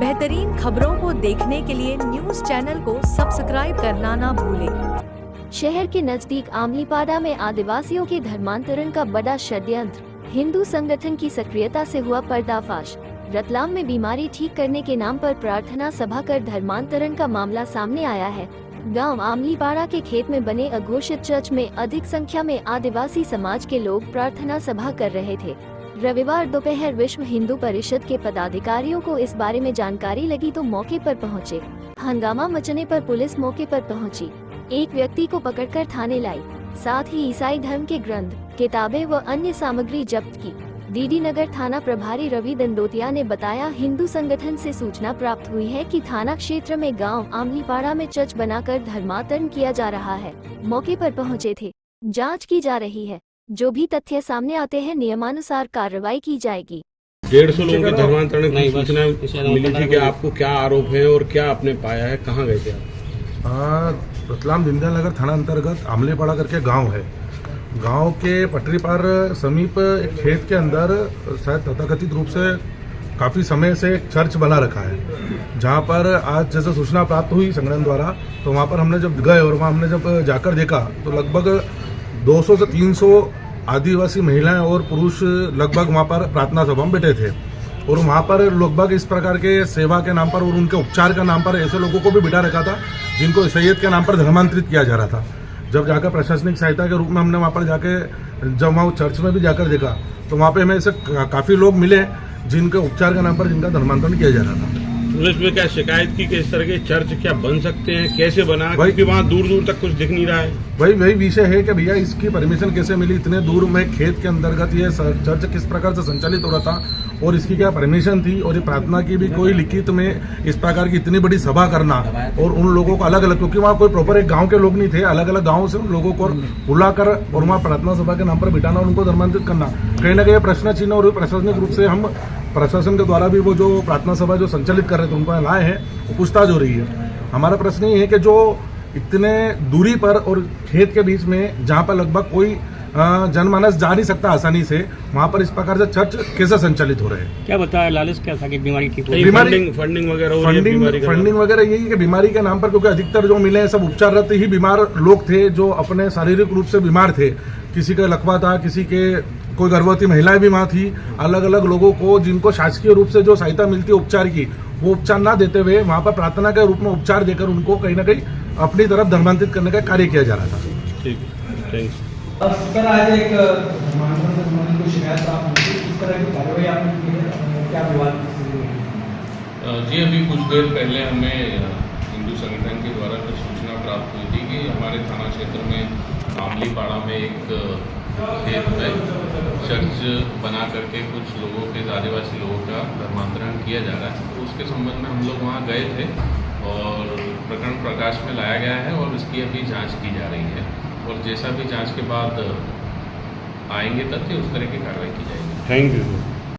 बेहतरीन खबरों को देखने के लिए न्यूज चैनल को सब्सक्राइब करना ना भूलें। शहर के नजदीक आमलीपाड़ा में आदिवासियों के धर्मांतरण का बड़ा षड्यंत्र, हिंदू संगठन की सक्रियता से हुआ पर्दाफाश। रतलाम में बीमारी ठीक करने के नाम पर प्रार्थना सभा कर धर्मांतरण का मामला सामने आया है। गांव आमलीपाड़ा के खेत में बने अघोषित चर्च में अधिक संख्या में आदिवासी समाज के लोग प्रार्थना सभा कर रहे थे। रविवार दोपहर विश्व हिंदू परिषद के पदाधिकारियों को इस बारे में जानकारी लगी तो मौके पर पहुंचे। हंगामा मचने पर पुलिस मौके पर पहुंची, एक व्यक्ति को पकड़कर थाने लाई, साथ ही ईसाई धर्म के ग्रंथ, किताबें व अन्य सामग्री जब्त की। डीडी नगर थाना प्रभारी रवि दंडोतिया ने बताया, हिंदू संगठन से सूचना प्राप्त हुई है कि थाना क्षेत्र में गांव आमलीपाड़ा में चर्च बनाकर धर्मांतरण किया जा रहा है। मौके पर पहुंचे थे, जांच की जा रही है। जो भी तथ्य सामने आते हैं नियमानुसार कार्रवाई की जाएगी। 150 लोगों के धर्मांतरण की सूचना मिली थी कि आपको क्या आरोप है और क्या आपने पाया है, कहाँ गए थे आप? रतलाम दीनदयाल नगर थाना अंतर्गत आमलीपाड़ा करके गांव है। गांव के पटरी पार समीप एक खेत के अंदर शायद तथाकथित रूप से काफी समय से एक चर्च बना रखा है, जहां पर आज जैसे सूचना प्राप्त हुई संगठन द्वारा, तो वहां पर हमने जब गए और वहां हमने जब जाकर देखा तो लगभग 200 से 300 आदिवासी महिलाएं और पुरुष लगभग वहां पर प्रार्थना सभा में बैठे थे। और वहां पर लगभग इस प्रकार के सेवा के नाम पर और उनके उपचार के नाम पर ऐसे लोगों को भी बिठा रखा था जिनको सैयद के नाम पर धर्मांतरित किया जा रहा था। जब जाकर प्रशासनिक सहायता के रूप में हमने वहां पर जाके जब वहां चर्च में भी जाकर देखा तो वहां पे हमें ऐसे काफी लोग मिले जिनके उपचार के नाम पर जिनका धर्मांतरण किया जा रहा था। पुलिस में क्या शिकायत की कि इस तरह के चर्च क्या बन सकते हैं, कैसे बना, क्योंकि वहाँ दूर दूर तक कुछ दिख नहीं रहा है। वही विषय है कि भैया इसकी परमिशन कैसे मिली, इतने दूर में खेत के अंतर्गत ये चर्च किस प्रकार से संचालित हो रहा था और इसकी क्या परमिशन थी, और ये प्रार्थना की भी कोई लिखित में इस प्रकार की इतनी बड़ी सभा करना और उन लोगों को अलग अलग, क्योंकि वहाँ कोई प्रॉपर एक गाँव के लोग नहीं थे, अलग अलग गाँव से उन लोगों को बुलाकर और वहाँ प्रार्थना सभा के नाम पर बिठाना और उनको धर्मांतरित करना कहीं ना कहीं प्रश्न चिन्ह। और प्रशासनिक रूप से हम प्रशासन के द्वारा भी वो जो प्रार्थना सभा जो संचालित कर रहे थे उनको लाए हैं, वो पूछताछ हो रही है। हमारा प्रश्न ये है कि जो इतने दूरी पर और खेत के बीच में जहाँ पर लगभग कोई जनमानस जा नहीं सकता आसानी से, वहाँ पर इस प्रकार से चर्च कैसे संचालित हो रहे हैं? क्या बताया, लालच क्या था कि बीमारी की फंडिंग वगैरह फंडिंग वगैरह यही है बीमारी के नाम पर, क्योंकि अधिकतर जो मिले हैं सब उपचाररत ही बीमार लोग थे जो अपने शारीरिक रूप से बीमार थे। किसी का लकवा था, किसी के कोई गर्भवती महिलाएं भी वहाँ थी। अलग अलग लोगों को जिनको शासकीय रूप से जो सहायता मिलती है उपचार की, वो उपचार ना देते हुए वहाँ पर प्रार्थना के रूप में उपचार देकर उनको कहीं ना कहीं अपनी तरफ धर्मांतरित करने का कार्य किया जा रहा था। ठीक है, थैंक्स। सर, आज एक धर्मांतरण से संबंधित कोई शिकायत प्राप्त हुई, किस तरह की कार्रवाई आपने की है, क्या विवाद? जी, अभी कुछ देर पहले हमें हिंदू संगठन के द्वारा कुछ सूचना प्राप्त हुई थी कि हमारे थाना क्षेत्र में आमलीपाड़ा में एक खेत में चर्च बना करके कुछ लोगों के, आदिवासी लोगों का धर्मांतरण किया जा रहा है। तो उसके संबंध में हम लोग वहाँ गए थे और प्रकरण प्रकाश में लाया गया है और इसकी अभी जांच की जा रही है और जैसा भी जांच के बाद आएंगे तथ्य उस तरह की कार्रवाई की जाएगी। Thank you.